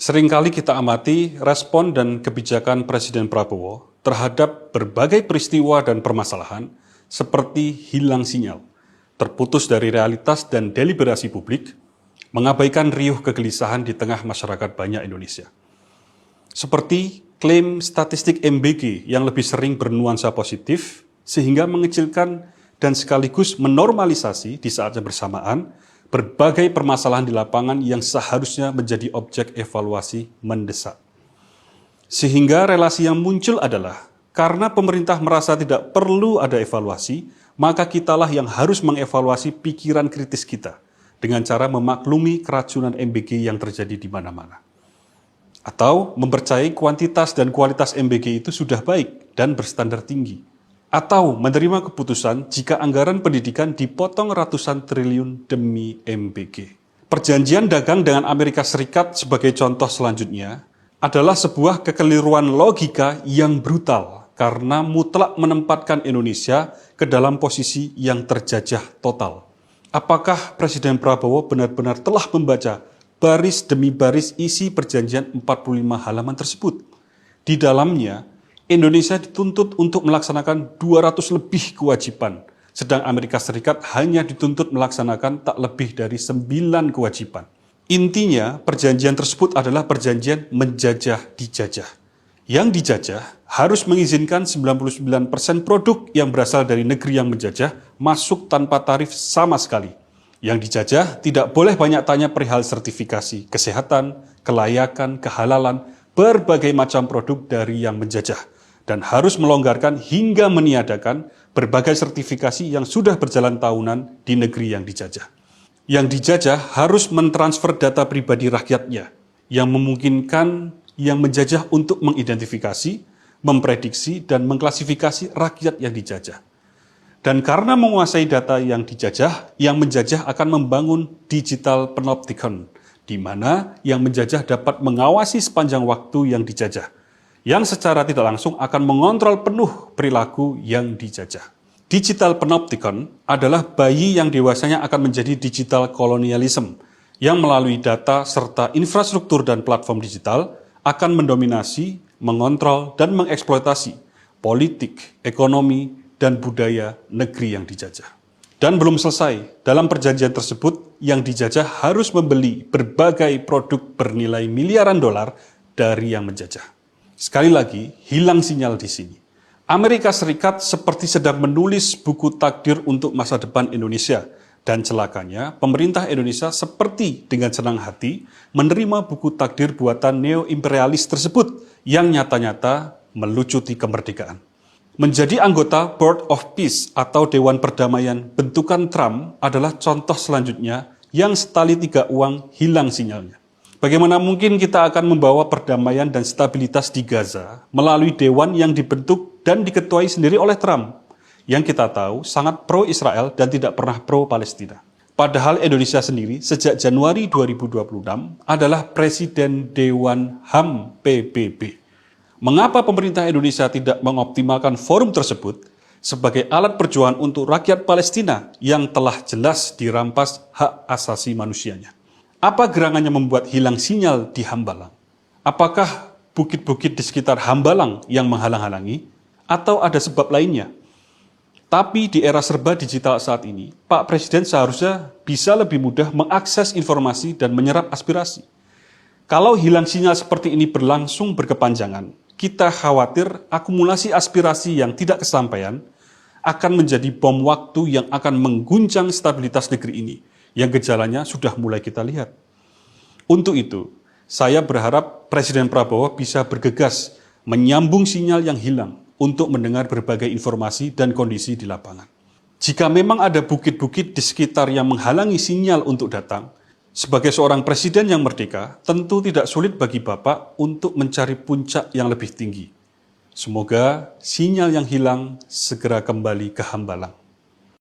Seringkali kita amati respon dan kebijakan Presiden Prabowo terhadap berbagai peristiwa dan permasalahan seperti hilang sinyal, terputus dari realitas dan deliberasi publik, mengabaikan riuh kegelisahan di tengah masyarakat banyak Indonesia. Seperti klaim statistik MBG yang lebih sering bernuansa positif sehingga mengecilkan dan sekaligus menormalisasi di saat yang bersamaan berbagai permasalahan di lapangan yang seharusnya menjadi objek evaluasi mendesak. Sehingga relasi yang muncul adalah karena pemerintah merasa tidak perlu ada evaluasi, maka kitalah yang harus mengevaluasi pikiran kritis kita dengan cara memaklumi keracunan MBG yang terjadi di mana-mana. Atau mempercayai kuantitas dan kualitas MBG itu sudah baik dan berstandar tinggi. Atau menerima keputusan jika anggaran pendidikan dipotong ratusan triliun demi MBG. Perjanjian dagang dengan Amerika Serikat sebagai contoh selanjutnya adalah sebuah kekeliruan logika yang brutal karena mutlak menempatkan Indonesia ke dalam posisi yang terjajah total. Apakah Presiden Prabowo benar-benar telah membaca baris demi baris isi perjanjian 45 halaman tersebut? Di dalamnya, Indonesia dituntut untuk melaksanakan 200 lebih kewajiban, sedang Amerika Serikat hanya dituntut melaksanakan tak lebih dari 9 kewajiban. Intinya, perjanjian tersebut adalah perjanjian menjajah-dijajah. Yang dijajah harus mengizinkan 99% produk yang berasal dari negeri yang menjajah masuk tanpa tarif sama sekali. Yang dijajah tidak boleh banyak tanya perihal sertifikasi, kesehatan, kelayakan, kehalalan, berbagai macam produk dari yang menjajah. Dan harus melonggarkan hingga meniadakan berbagai sertifikasi yang sudah berjalan tahunan di negeri yang dijajah. Yang dijajah harus mentransfer data pribadi rakyatnya, yang memungkinkan yang menjajah untuk mengidentifikasi, memprediksi, dan mengklasifikasi rakyat yang dijajah. Dan karena menguasai data yang dijajah, yang menjajah akan membangun digital panopticon, di mana yang menjajah dapat mengawasi sepanjang waktu yang dijajah, yang secara tidak langsung akan mengontrol penuh perilaku yang dijajah. Digital panopticon adalah bayi yang dewasanya akan menjadi digital colonialism, yang melalui data serta infrastruktur dan platform digital akan mendominasi, mengontrol, dan mengeksploitasi politik, ekonomi, dan budaya negeri yang dijajah. Dan belum selesai, dalam perjanjian tersebut, yang dijajah harus membeli berbagai produk bernilai miliaran dolar dari yang menjajah. Sekali lagi, hilang sinyal di sini. Amerika Serikat seperti sedang menulis buku takdir untuk masa depan Indonesia. Dan celakanya, pemerintah Indonesia seperti dengan senang hati menerima buku takdir buatan neo-imperialis tersebut yang nyata-nyata melucuti kemerdekaan. Menjadi anggota Board of Peace atau Dewan Perdamaian bentukan Trump adalah contoh selanjutnya yang setali 3 uang hilang sinyalnya. Bagaimana mungkin kita akan membawa perdamaian dan stabilitas di Gaza melalui dewan yang dibentuk dan diketuai sendiri oleh Trump, yang kita tahu sangat pro-Israel dan tidak pernah pro-Palestina. Padahal Indonesia sendiri sejak Januari 2026 adalah Presiden Dewan HAM PBB. Mengapa pemerintah Indonesia tidak mengoptimalkan forum tersebut sebagai alat perjuangan untuk rakyat Palestina yang telah jelas dirampas hak asasi manusianya? Apa gerangannya membuat hilang sinyal di Hambalang? Apakah bukit-bukit di sekitar Hambalang yang menghalang-halangi? Atau ada sebab lainnya? Tapi di era serba digital saat ini, Pak Presiden seharusnya bisa lebih mudah mengakses informasi dan menyerap aspirasi. Kalau hilang sinyal seperti ini berlangsung berkepanjangan, kita khawatir akumulasi aspirasi yang tidak kesampaian akan menjadi bom waktu yang akan mengguncang stabilitas negeri ini, yang gejalanya sudah mulai kita lihat. Untuk itu, saya berharap Presiden Prabowo bisa bergegas menyambung sinyal yang hilang untuk mendengar berbagai informasi dan kondisi di lapangan. Jika memang ada bukit-bukit di sekitar yang menghalangi sinyal untuk datang, sebagai seorang presiden yang merdeka, tentu tidak sulit bagi Bapak untuk mencari puncak yang lebih tinggi. Semoga sinyal yang hilang segera kembali ke Hambalang.